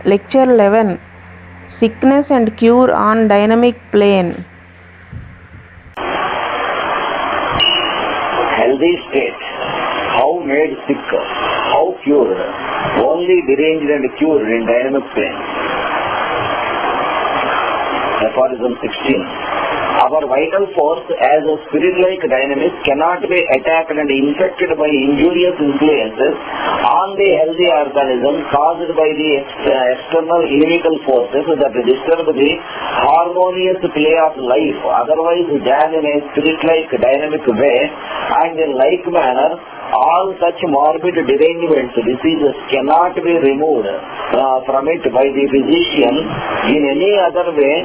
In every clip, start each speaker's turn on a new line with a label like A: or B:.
A: Lecture 11. Sickness and Cure on Dynamic Plane.
B: Healthy state, how made sick, how cured, only deranged and cured in dynamic plane. Aphorism 16. Our vital force as a spirit-like dynamic cannot be attacked and infected by injurious influences on the healthy organism caused by the external inimical forces that disturb the harmonious play of life, otherwise done in a spirit-like dynamic way, and in like manner all such morbid derangements, diseases cannot be removed from it by the physician in any other way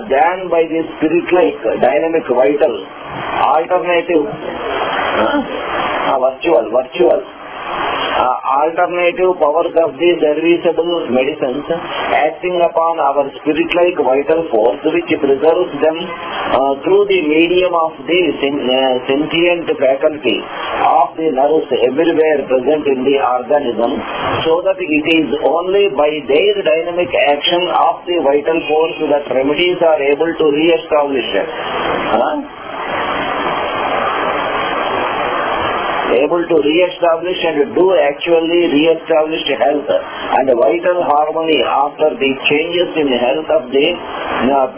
B: than by the spirit-like, dynamic, vital, alternative, alternative powers of the serviceable medicines acting upon our spirit-like vital force, which preserves them through the medium of the sentient faculty of the nerves everywhere present in the organism, so that it is only by their dynamic action of the vital force that remedies are able to re-establish it. Able to re-establish and do actually re-establish health and vital harmony after the changes in health of the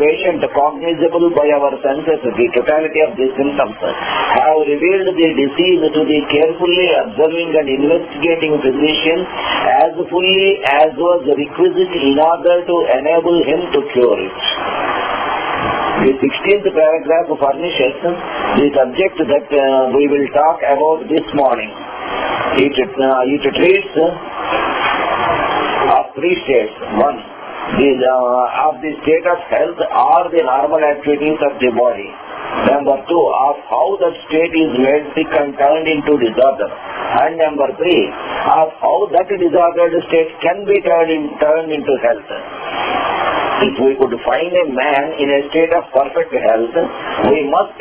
B: patient cognizable by our senses. The totality of the symptoms have revealed the disease to the carefully observing and investigating physician as fully as was requisite in order to enable him to cure it. The 16th paragraph furnishes the subject that we will talk about this morning. It treats of three states. One, of the state of health or the normal activities of the body. Number two, of how that state is made sick and turned into disorder. And number three, of how that disordered state can be turned into health. If we could find a man in a state of perfect health, we must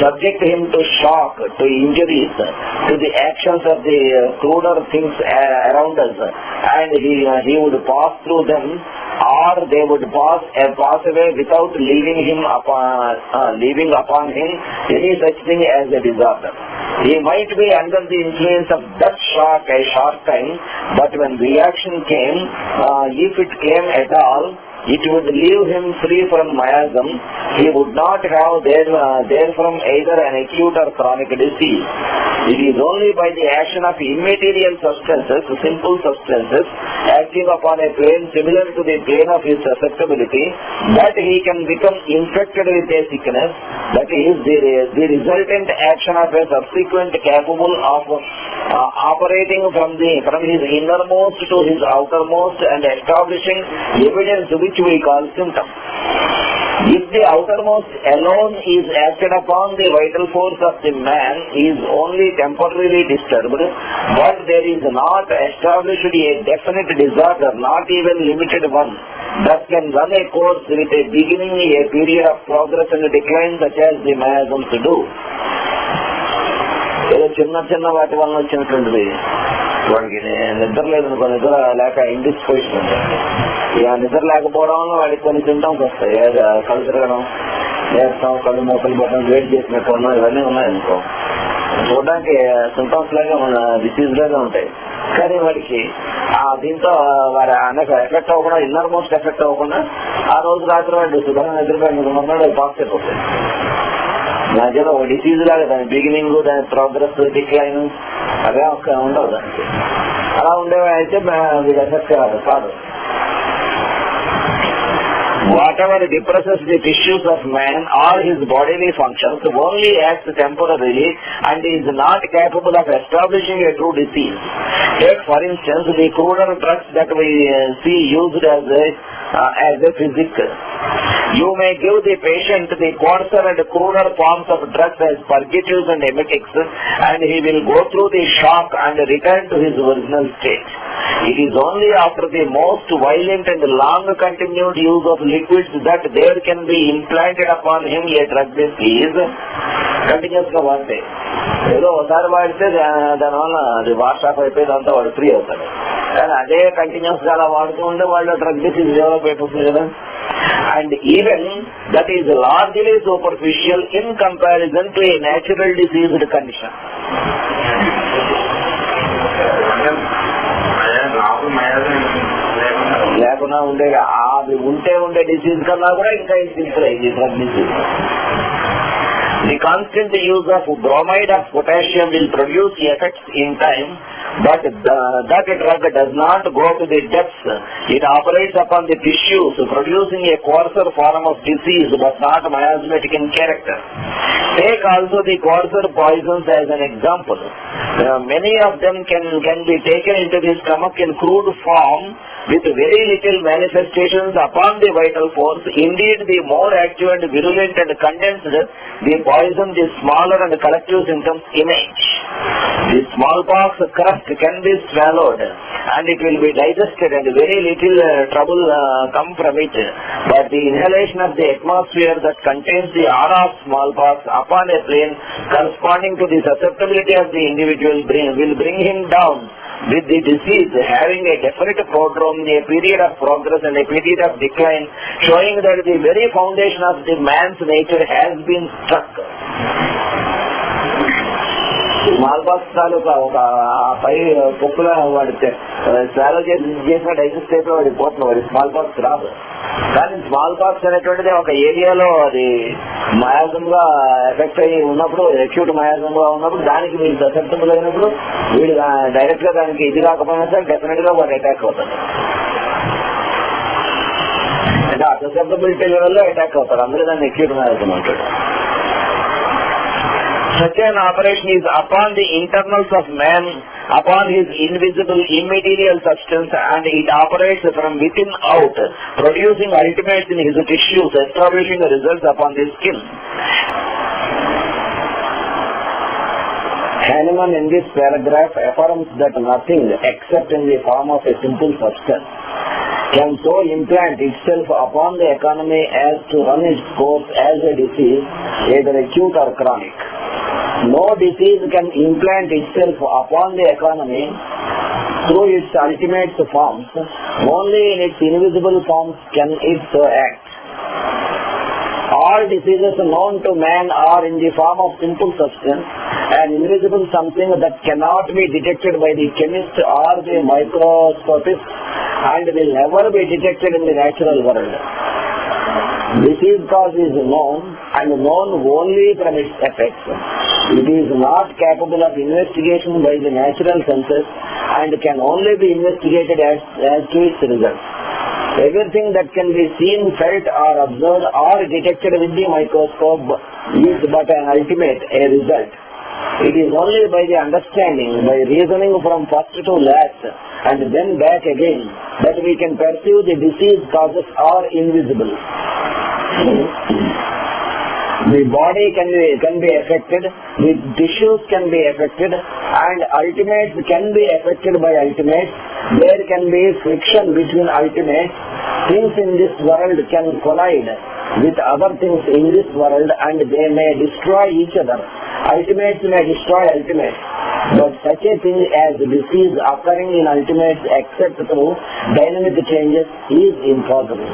B: subject him to shock, to injuries, to the actions of the cruder things around us, and he would pass through them, or they would pass away without leaving upon him any such thing as a disorder. He might be under the influence of that shock a short time, but when reaction came, if it came at all, it would leave him free from miasm. He would not have therefrom either an acute or chronic disease. It is only by the action of immaterial substances, simple substances, acting upon a plane similar to the plane of his susceptibility, that he can become infected with a sickness. That is the resultant action of a subsequent capable of operating from his innermost to his outermost and establishing evidence which we call symptom. If the outermost alone is acted upon, the vital force of the man is only temporarily disturbed, but there is not established a definite disorder, not even limited one, that can run a course with a beginning, a period of progress and decline, such as the miasms do. చిన్న వాటి వలన వచ్చినటువంటిది వాడికి నిద్ర లేదనుకో, నిద్ర లేక indisposition ఉంటుంది. ఇక నిద్ర లేకపోవడం వల్ల వాడికి కొన్ని సింటమ్స్ వస్తాయి. కళ్ళు తిరగడం, వేస్తాం, కళ్ళు మూకలు పట్టడం, వెయిట్ చేసినట్టు ఉన్నాం, ఇవన్నీ ఉన్నాయనుకో, చూడడానికి సింటమ్స్ లాగా మన డిసీజ్ లాగా ఉంటాయి. కానీ వాడికి దీంతో వారి అనేక ఎఫెక్ట్ అవ్వకుండా, ఇన్నర్ మోస్ట్ ఎఫెక్ట్ అవ్వకుండా ఆ రోజు రాత్రి వాడు శుభ్రంగా నిద్రపోయిన పాస్ అయిపోతుంది. మధ్యలో ఒక డిసీజ్ లాగా దాని బిగినింగ్, దాని ప్రోగ్రెస్, డిక్లైన్ అవే ఉండవు దానికి. అలా ఉండేవి అయితే వీళ్ళు ఎఫెక్ట్ కాదు. Whatever depresses the tissues of man or his bodily functions only acts temporarily and is not capable of establishing a true disease. Take for instance the cruder drugs that we see used as a physic. You may give the patient the coarser and cruder forms of drugs as purgatives and emetics, and he will go through the shock and return to his original state. It is only after the most violent and long continued use of liquids that there can be implanted upon him a drug disease. Continuous గా వాడితే ఏదో ఒకసారి వాడితే దానివల్ల అది wash of అయిపోయి దాంతో వాడు ఫ్రీ అవుతాడు. కానీ అదే కంటిన్యూస్ గా అలా వాడుతూ ఉంటే వాళ్ళు డ్రగ్ డిసీజ్ డెవలప్ అయిపోతుంది కదా. And even that is largely superficial in comparison to a natural diseased condition. లేకుండా ఉండే అది ఉండే డిసీజ్ కన్నా కూడా ఇంకా సింపుల్ అయింది drug disease. The constant use of bromide of potassium will produce effects in time, but that drug does not go to the depths. It operates upon the tissues, producing a coarser form of disease, but not miasmatic in character. Take also the coarser poisons as an example. Many of them can be taken into the stomach in crude form with very little manifestations upon the vital force. Indeed, the more active and virulent and condensed the poison, the smaller and collective symptoms emerge. The smallpox crust can be swallowed and it will be digested and very little trouble come from it. But the inhalation of the atmosphere that contains the aura of smallpox upon a plane corresponding to the susceptibility of the individual will bring him down with the disease having a definite prodrome, a period of progress and a period of decline, showing that the very foundation of the man's nature has been struck. Small box తాలూకా ఒక పై పొక్కులా వాడితే swallow చేసిన digest అయితే వాడి పోతుంది, వాడి small box రాదు. కానీ స్మాల్ బాక్స్ అనేటువంటిది ఒక ఏరియాలో అది మయాజంగా ఎఫెక్ట్ అయ్యి ఉన్నప్పుడు, అక్యూట్ మయాజంగా ఉన్నప్పుడు దానికి వీళ్ళు ససెప్టబుల్ అయినప్పుడు వీడు డైరెక్ట్ గా దానికి ఇది రాకపోయినా సరే డెఫినెట్ గా వాడు అటాక్ అవుతాడు. అంటే ఆ ససెప్టబిలిటీ లెవెల్లో అటాక్ అవుతారు, అందులో దాన్ని అక్యూట్ మయాజం అంటాడు. Such an operation is upon the internals of man, upon his invisible immaterial substance, and it operates from within out, producing ultimates in his tissues, establishing the results upon the skin. Hahnemann in this paragraph affirms that nothing except in the form of a simple substance can so implant itself upon the economy as to run its course as a disease, either acute or chronic. No disease can implant itself upon the economy through its ultimate forms. Only in its invisible forms can it so act. All diseases known to man are in the form of simple substance, an invisible something that cannot be detected by the chemist or the microscopist and will never be detected in the natural world. Disease cause is known and known only from its effects. It is not capable of investigation by the natural senses and can only be investigated as to its results. Everything that can be seen, felt or observed or detected with the microscope is but an ultimate, a result. It is only by the understanding, by reasoning from first to last and then back again, that we can perceive the disease causes are invisible. The body can be affected, the tissues can be affected, and ultimates can be affected by ultimates. There can be friction between ultimates. Things in this world can collide with other things in this world and they may destroy each other. Ultimates may destroy ultimates. But such a thing as disease occurring in ultimates except through dynamic changes is impossible.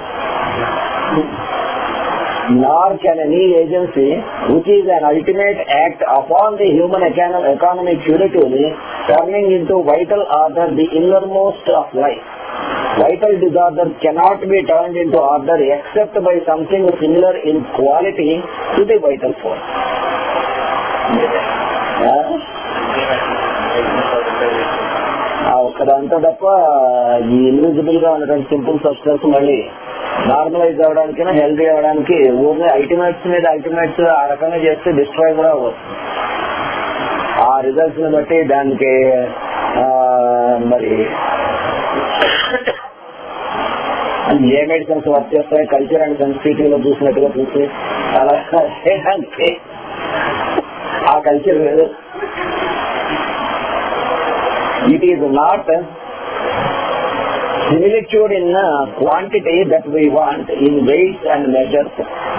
B: Nor can any agency which is an ultimate act upon the human economy curatively, turning into vital order the innermost of life. Vital disorder cannot be turned into order except by something similar in quality to the vital force. ఒక్కదంతా తప్ప ఈ invisible గా ఉన్నటువంటి simple substance మళ్ళీ normalise అవడానికైనా healthy అవడానికి ఊరిని ultimates మీద ultimates ఆ రకంగా చేస్తే డిస్ట్రాయ్ కూడా అవ్వచ్చు. ఆ రిజల్ట్స్ ని బట్టి దానికి మరి ఏ మెడిసిన్స్ వర్క్ చేస్తాయి కల్చర్ అండ్ సెన్సిటివిటీ లో చూసినట్టుగా చూసి అలా చేయడానికి ఆ కల్చర్ లేదు. It is not similitude in quantity that we want in weights and measures,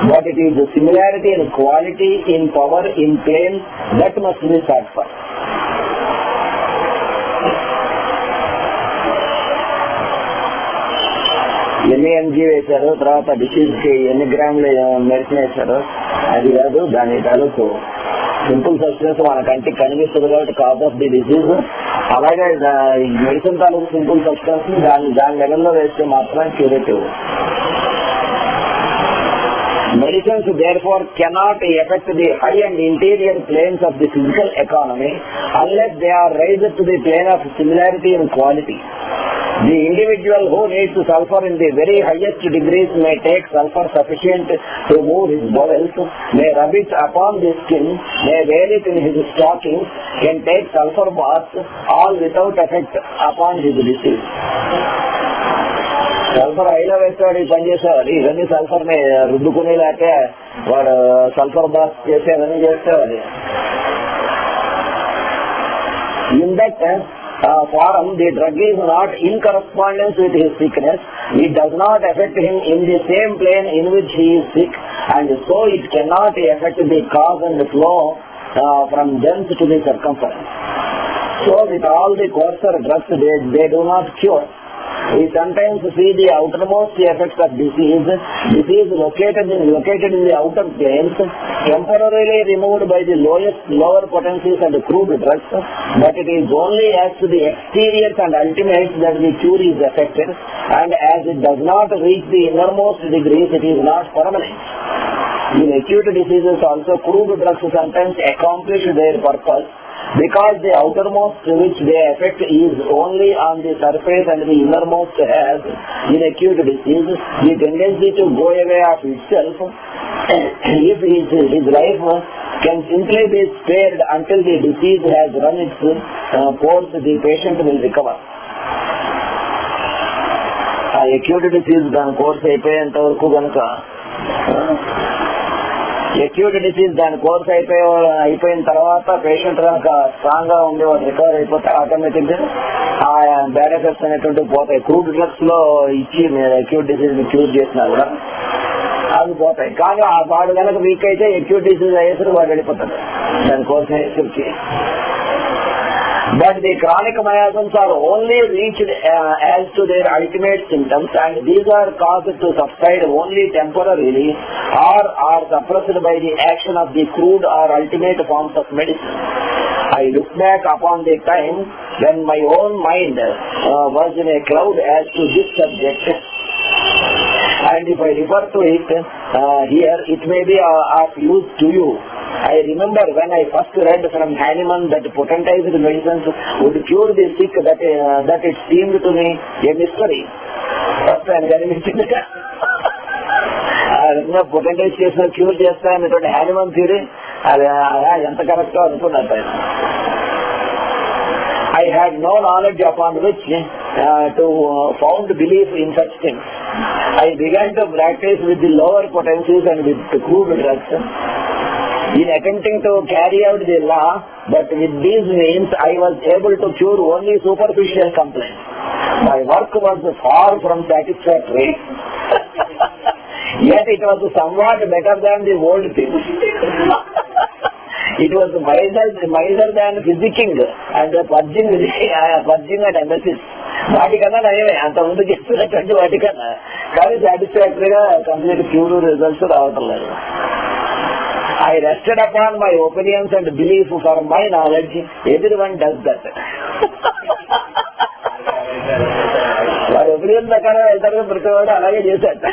B: but it is similarity in quality, in power, in plane that must be satisfied. ఎన్ని MG వేశారు, తర్వాత డిసీజ్కి ఎన్ని గ్రాములు మెడిసిన్ వేశారు, అది కాదు. దాని తాలూకు సింపుల్ సబ్స్టెన్స్ మన కంటికి కనిపిస్తుంది కాబట్టి కాజ్ ఆఫ్ ది డిసీజ్. అలాగే మెడిసిన్ తాలూకు సింపుల్ సబ్స్టెన్స్ దాని లెవెల్లో వేస్తే మాత్రం curative. Medicines therefore cannot affect the high and interior planes of the physical economy unless they are raised to the plane of similarity in quality. The individual who needs sulfur in the very highest degrees may take sulfur sufficient to move his bowels, may rub it upon the skin, may wear it in his stockings, can take sulfur baths, all without effect upon his disease. Sulphur హైలో వేస్తాడు, పనిచేసేవాడు. ఇవన్నీ sulphur ని రుద్దుకుని లేకపోతే వాడు sulphur bath చేసేవన్నీ చేసేవాడు. In that form, the drug is not in correspondence with his sickness. It does not affect him in the same plane in which he is sick, and so it cannot affect the cause and flow from thence to the circumference. So with all the coarser drugs, they do not cure. We sometimes see the outermost effects of disease located in the outer planes, temporarily removed by the lower potencies and crude drugs, but it is only as to the exteriors and ultimates that the cure is effected, and as it does not reach the innermost degrees, it is not permanent. In acute diseases also, crude drugs sometimes accomplish their purpose, because the outermost which they affect is only on the surface and the innermost has, in acute disease, the tendency to go away of itself. If his life can simply be spared until the disease has run its course, the patient will recover. Acute disease దాని course అయిపోయేంత వరకు కనుక acute disease దాని course అయిపోయిన తర్వాత patient కనుక strong గా ఉండేవాడు రికవర్ అయిపోతే ఆటోమేటిక్ గా ఆ బ్యాడ్ ఎఫెక్ట్స్ అనేటువంటి పోతాయి. క్రూడ్ డ్రగ్స్ లో ఇచ్చి అక్యూట్ డిసీజ్ ని క్యూర్ చేసినా కూడా అవి పోతాయి. కానీ ఆ వాడు కనుక వీక్ అయితే అక్యూట్ డిసీజ్ అయ్యేసరికి వాడు వెళ్ళిపోతాడు దాని కోర్స్ అయ్యేసరికి. But the chronic miasms are only reached as to their ultimate symptoms, and these are caused to subside only temporarily or are suppressed by the action of the crude or ultimate forms of medicine. I look back upon the time when my own mind was in a cloud as to this subject, and if I refer to it here, it may be of use to you. I remember when I first read from Hahnemann that potentized medicines would cure the sick, that it seemed to me a mystery. First time కనిపించింది potentise చేసిన cure చేస్తానటువంటి Hahnemann theory అది ఎంత కరెక్టో అనుకున్నారు. I had no knowledge upon which to found belief in such things. I began to practice with the lower potencies and with the crude drugs in attempting to carry out the law, but with these means I was able to cure only superficial complaints. My work was far from satisfactory, yet it was somewhat better than the old things. It was milder than physicking and purging and emesis. వాటికన్నా నయమే అంత ముందు చేస్తున్నటువంటి వాటికన్నా, కానీ సాటిస్ఫాక్టరీగా complete cure results రావటం లేదు. I rested upon my opinions and belief for my knowledge. Everyone does that. వారి ఒపీనియన్ ప్రకారం వెళ్తారు, ప్రతి వాడు అలాగే చేశాడు.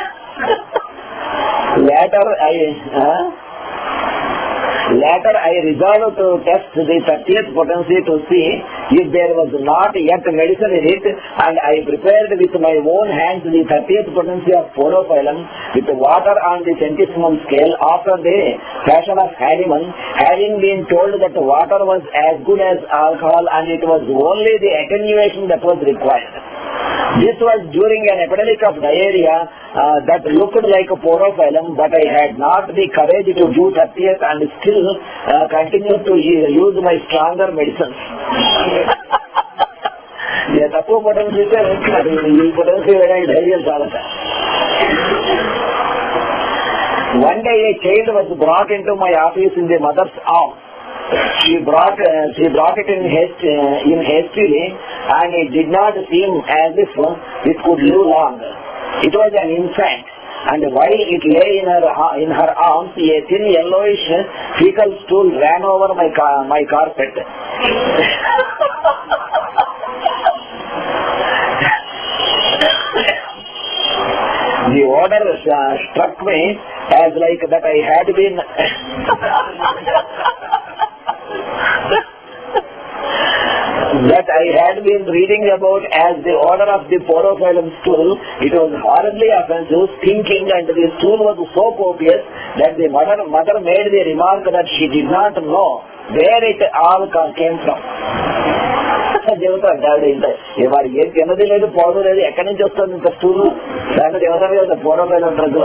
B: Later I resolved to test the 30th potency to see if there was not yet medicine in it, and I prepared with my own hands the 30th potency of Podophyllum with water on the centesimal scale after the fashion of Hahnemann, having been told that water was as good as alcohol and it was only the attenuation that was required. This was during an epidemic of diarrhea that looked like a Podophyllum, but I had not the courage to do 30th and still continued to use my stronger medicines. తక్కువ potency ఈ potency వేయడానికి ధైర్యం చాలట. One day a child was brought into my office in the mother's arms. She brought it in hastily, and it did not seem as if it could live long. It was an infant, and while it lay in her arms, a thin yellowish fecal stool ran over my carpet. The odor struck me as like that I had been reading about as the odor of the porophylum stool. It was horribly offensive, stinking, and the stool was so copious that the mother made the remark that she did not know where it all came from. చెబుతాడు వాడు ఏం తిన్నది లేదు పోవడం లేదు, ఎక్కడి నుంచి వస్తుంది ఇంత స్టూల్, దాంట్లో చెబుతారు కదా పూర్వపైన drug.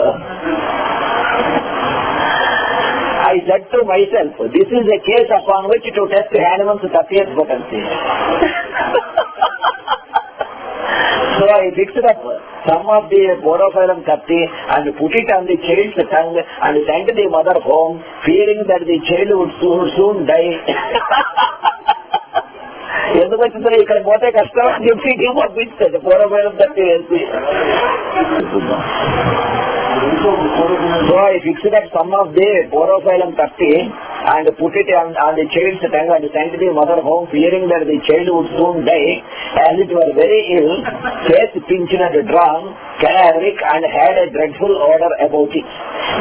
B: I said to myself, this is a case upon which to test Hanuman's 30th potency. So I fixed up some of the porophylum katti and put it on the child's tongue and sent the mother home, fearing that the child would soon die. ఎందుకు వచ్చిందో ఇక్కడ పోతే కష్టం అని చెప్పి పంపించాడు పూర్వపైన కట్టి వేసి. So I fixed up some of the porophylum katti and put it on the child's tongue and sent the mother home, fearing that the child would soon die, as it was very ill, face pinched and drawn, cadaveric, and had a dreadful odor about it.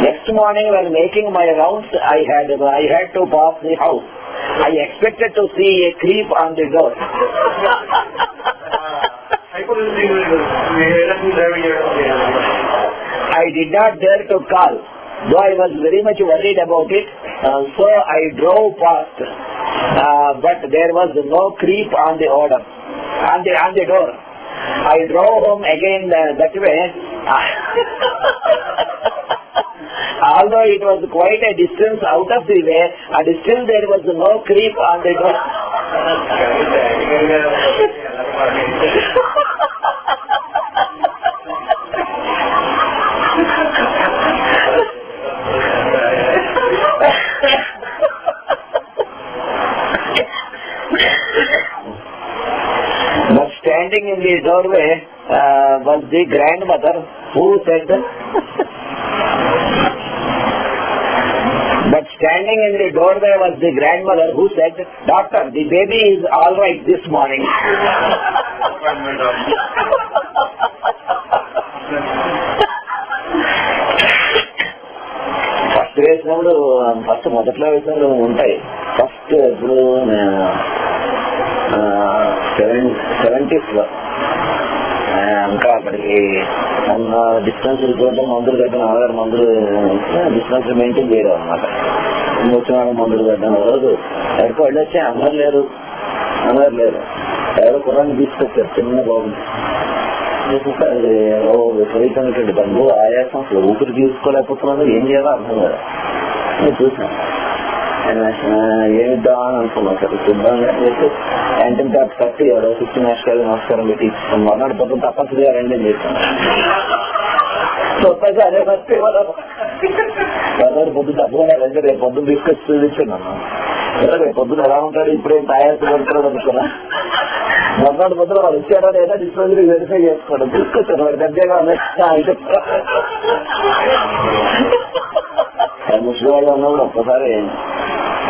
B: Next morning, when making my rounds, I had to pass the house. I expected to see a creep on the door. I did not dare to call, though I was very much worried about it, so I drove past, but there was no creep on the door. I drove home again that way. Although it was quite a distance out of the way, and still there was no creep on the door. But standing in the doorway was the grandmother who said, "Doctor, the baby is all right this morning." First మొదట్లో వేసినప్పుడు ఉంటాయి. First ఇప్పుడు 70s లో ఇంకా అక్కడికి distance చూడటం, మందులు కట్టిన ఆధార్ మందులు డిస్టెన్స్ మెయింటైన్ చేయడం అనమాట. వచ్చిన మందులు కట్టిన రోజు ఎక్కడికి వెళ్ళొచ్చి అందరు లేరు. ఎవరో కుర్రాన్ని తీసుకొచ్చారు, చిన్న బాబు. విపరీతమైనటువంటి దగ్గు, ఆయాసం, అసలు ఊపిరి తీసుకోలేకపోతున్నాను, ఏం చేయాలో అర్థం కదా. నేను చూసాను, ఏమిద్దామని అనుకున్నాను. సార్ శుభ్రంగా చేసి యాంటీన్ టాప్ కట్టి ఎవరో 15 నిమిషాలు నమస్కారం పెట్టి మర్నాడు పొద్దున తప్పనిసరిగా రండి అని చెప్పాను. అదే ఫస్ట్ మర్నాడు పొద్దున తప్పకుండా రండి, రేపు పొద్దున తీసుకొచ్చి చూపించాను. రేపు పొద్దున ఎలా ఉంటాడు, ఇప్పుడేం ఆయాసం పడుతున్నాడు అనుకున్నా. మర్నాడు పొద్దున వాళ్ళు వచ్చారో లేదా డిస్పెన్సరీ వెరిఫై చేసుకోవడం తీసుకొచ్చాను. వాడి దగ్గరగా ముసలి వాళ్ళు ఉన్నప్పుడు ఒక్కసారి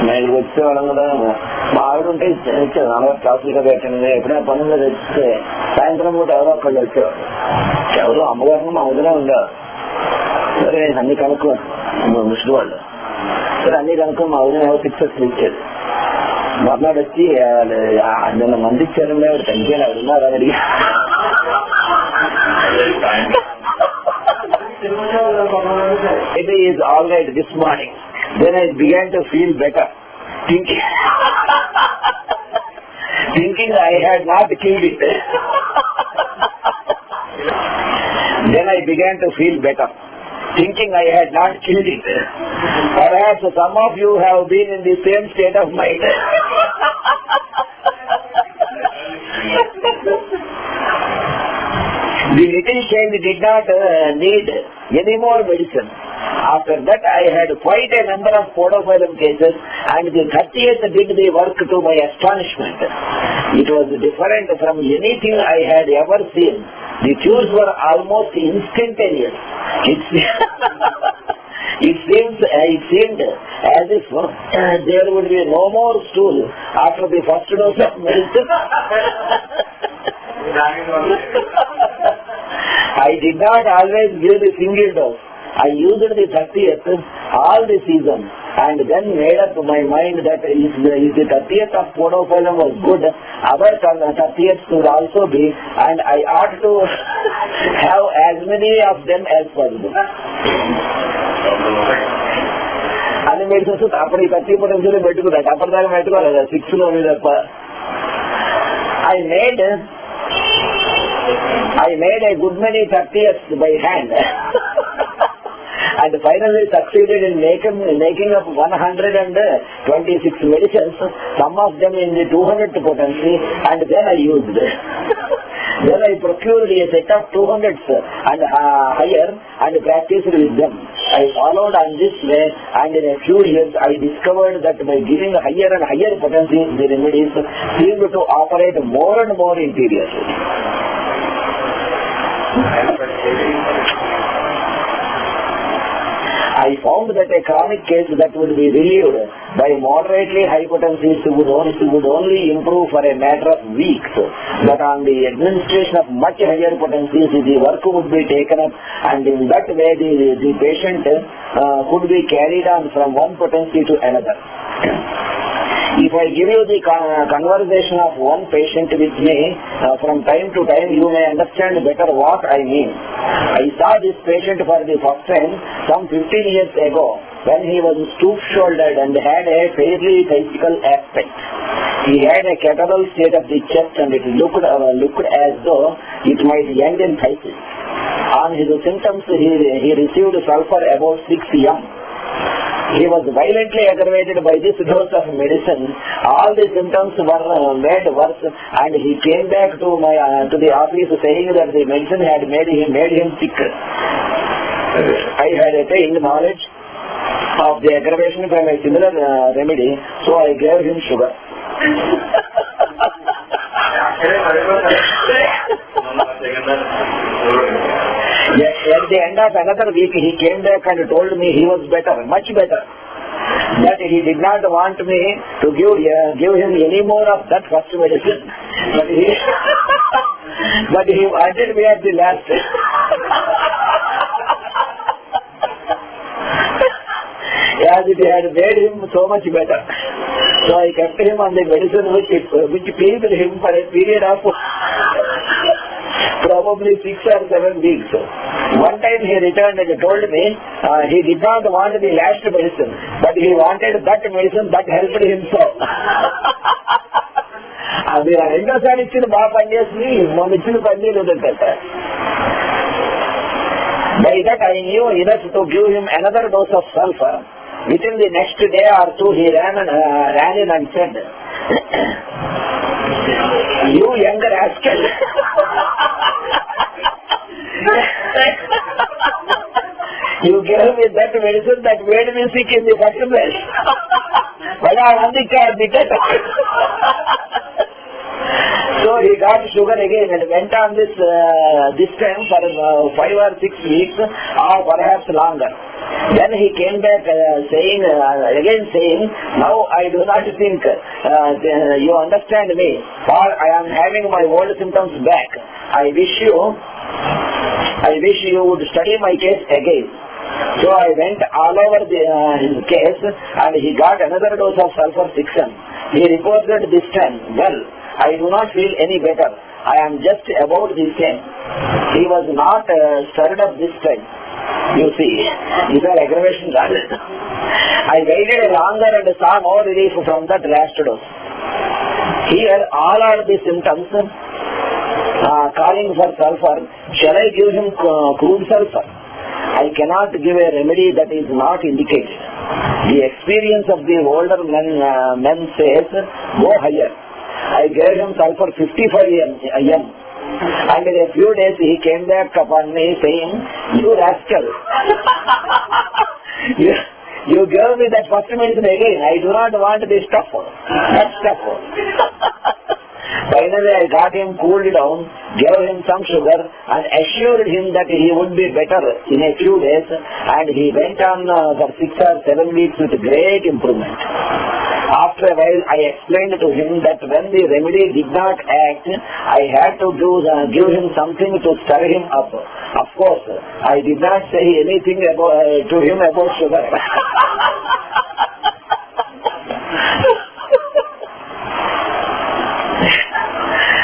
B: నేను వచ్చేవాళ్ళం కదా. మా ఆవిడ ఉంటే ఇచ్చాను, అలా క్లాసులుగా పెట్టింది. ఎప్పుడైనా పనుల్లో తెచ్చిస్తే సాయంత్రం పూట ఎవరో ఒక్కళ్ళు వచ్చేవారు. ఎవరో అమ్మగారిని మా వదిలే ఉండేవారు. సరే అన్ని కనుక్కో, ముసలి వాళ్ళు సరే అన్ని కనుక్కో మా వదిన ఎవరు పిక్చర్స్ ఇచ్చేది. మర్నాడు వచ్చి నిన్న మంది ఇచ్చారండి, ఆవిడ చనిపోయిన ఆవిడ ఉన్నారా అని అడిగి, "It is all right this morning." Then I began to feel better, thinking I had not killed it. Then I began to feel better, thinking I had not killed it. Perhaps some of you have been in the same state of mind. The little child did not need any more medicine. After that, I had quite a number of porophylum cases, and the 30th did the work to my astonishment. It was different from anything I had ever seen, The cures were almost instantaneous. It seemed as if there would be no more stool after the first dose of medicine. I did not always give the single dose. I used the 30th all the season, and then made up my mind that if the 30th of podophyllum was good, other 30th could also be, and I ought to have as many of them as possible. అన్ని medicines అప్పుడు ఈ 30 potential పెట్టుకున్నాడు, అప్పటిదాకా పెట్టుకోలేదు 6 లో తప్ప. I made a good many 30ths by hand. And finally succeeded in making up 126 medicines, some of them in the 200th potency, and then I used. Then I procured a set of 200s and higher and practiced with them. I followed on this way, and in a few years I discovered that by giving higher and higher potency, the remedies seemed to operate more and more insidiously. I found that a chronic case that would be relieved by moderately high potencies would only improve for a matter of weeks. But on the administration of much higher potencies, the work would be taken up, and in that way the patient could be carried on from one potency to another. If I give you the conversation of one patient with me from time to time, you may understand better what I mean. I saw this patient for the first time some 15 years ago, when he was stoop-shouldered and had a fairly physical aspect. He had a catarrhal state of the chest, and it looked as though it might end in phthisis. On his symptoms, he received sulfur about 6 m. He was violently aggravated by this dose of medicine. All the symptoms were made worse, and he came back to the office saying that the medicine had made him sick. I had attained knowledge of the aggravation from a similar remedy, so I gave him sugar. Yes, at the end of another week, he came back and told me he was better, much better. That he did not want me to give him any more of that first medicine, but he wanted me at the last. As it had made him so much better. So I kept him on the medicine which pleased him for a period of probably 6 or 7 weeks. One time he returned and told me he did not want the last medicine, but he wanted that medicine that helped him so. అది రెండోసారి ఇచ్చింది బాగా పనిచేస్తుంది, మొన్న ఇచ్చిన పని లేదంటే. By that I knew enough to give him another dose of sulfur. Within the next day or two, he ran in and said, "You young rascal, you gave me that medicine that made me sick in the first place. But I only tried the test." So he got sugar again and went on this time for 5 or 6 weeks, or perhaps longer. Then he came back saying, "Now I do not think you understand me, for I am having my old symptoms back. I wish you would study my case again." So I went all over his case, and he got another dose of sulfur 6 m. He reported this time, "Well, I do not feel any better. I am just about the same." He was not stirred up this time. You see, these are aggravations. I waited longer and saw more relief from that last dose. Here all are the symptoms calling for sulfur. Shall I give him crude sulfur? I cannot give a remedy that is not indicated. The experience of the older men says, "Go higher." I gave him sulfur 55 m. And in a few days he came back upon me saying, "You rascal, you gave me that first medicine again. I do not want this stuff. That stuff." Finally, I got him cooled down, gave him some sugar, and assured him that he would be better in a few days, and he went on for 6 or 7 weeks with great improvement. After a while, I explained to him that when the remedy did not act, I had to give him something to stir him up. Of course, I did not say anything to him about sugar.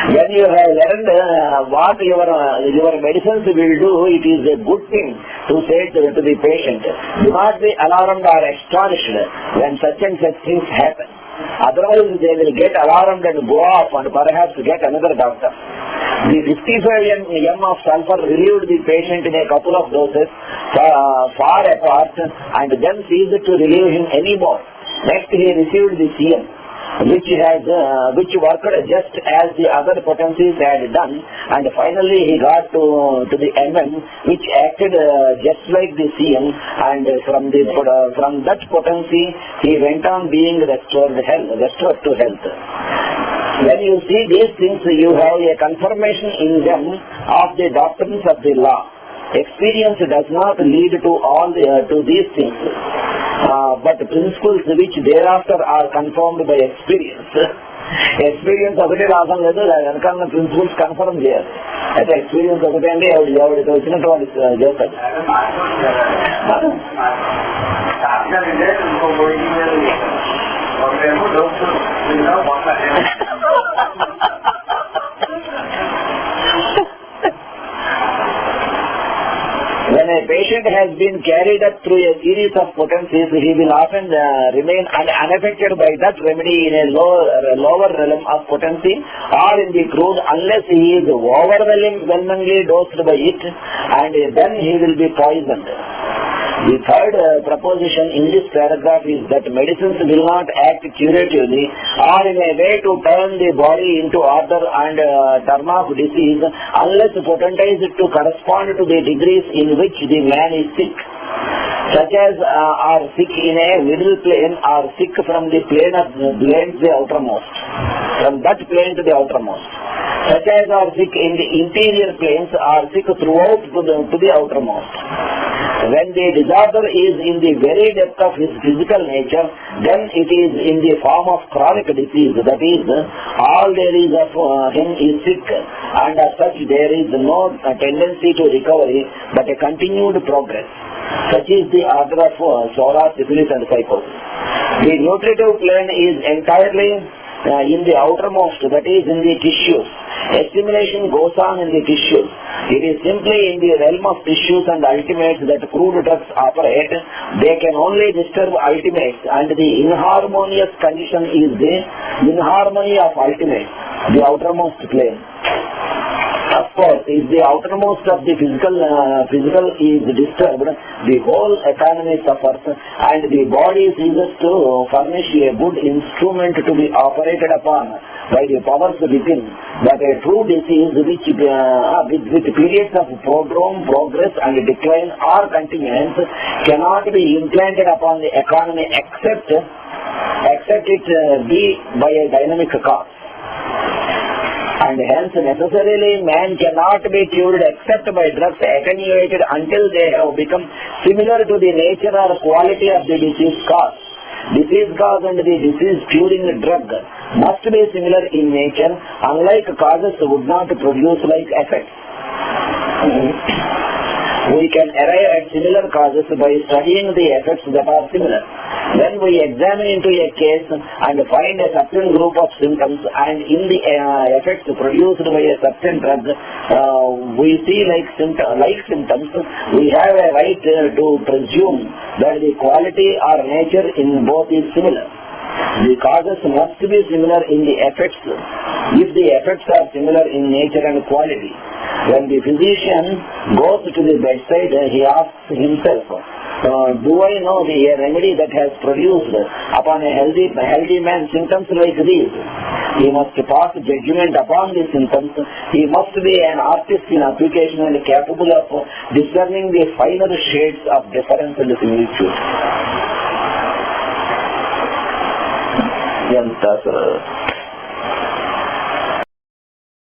B: When you have learned what your medicines will do, it is a good thing to say to the patient. Do not be alarmed or astonished when such and such things happen. Otherwise, they will get alarmed and go off and perhaps get another doctor. The 55 mg of sulfur relieved the patient in a couple of doses far apart and then ceased to relieve him anymore. Next, he received the CM, which worked just as the other potencies had done, and finally he got to the MM, which acted just like the CM, and from that potency he went on being restored to health. When you see these things, you have a confirmation in them of the doctrines of the law. Experience does not lead to these things, but principles which thereafter are confirmed by experience. Experience ఒకటే లాభం లేదు, వెనకాల principles confirm చేయాలి. అయితే experience ఒకటే అండి, ఎవరికి వచ్చినట్టు వాళ్ళు చేస్తారు. When a patient has been carried up through a series of potencies, he will often remain unaffected by that remedy in a lower realm of potency or in the crude unless he is overwhelmingly dosed by it, and then he will be poisoned. The third proposition in this paragraph is that medicines will not act curatively or in a way to turn the body into order and turn off disease unless potentized to correspond to the degrees in which the man is sick. Such as are sick in a middle plane or sick from the plane to the outermost. From that plane to the outermost. Such as are sick in the interior planes are sick throughout to the outermost. When the disorder is in the very depth of his physical nature, then it is in the form of chronic disease. That is, all there is of him is sick, and as such there is no tendency to recovery, but a continued progress. Such is the order of Sora, syphilis and psychosis. The nutritive plane is entirely in the outermost, that is in the tissues. Assimilation goes on in the tissues. It is simply in the realm of tissues and ultimates that crude drugs operate. They can only disturb ultimates, and the inharmonious condition is the inharmony of ultimates, the outermost plane. Of course, if the outermost of the physical is disturbed, the whole economy suffers, and the body ceases to furnish a good instrument to be operated upon by the powers within. But a true disease which with periods of prodrome, progress and decline or continuance cannot be implanted upon the economy except it be by a dynamic cause. And hence necessarily man cannot be cured except by drugs attenuated until they have become similar to the nature or quality of the disease cause. Disease cause and the disease curing drug must be similar in nature, unlike causes would not produce like effects. We can arrive at similar causes by studying the effects that are similar. When we examine into a case and find a certain group of symptoms and in the effects produced by a certain drug, we see like symptoms, we have a right to presume that the quality or nature in both is similar. The causes must be similar in the effects if the effects are similar in nature and quality. When the physician goes to the bedside, he asks himself, do I know the remedy that has produced upon a healthy man symptoms like these? He must pass judgment upon these symptoms. He must be an artist in application and capable of discerning the finer shades of difference and similitude.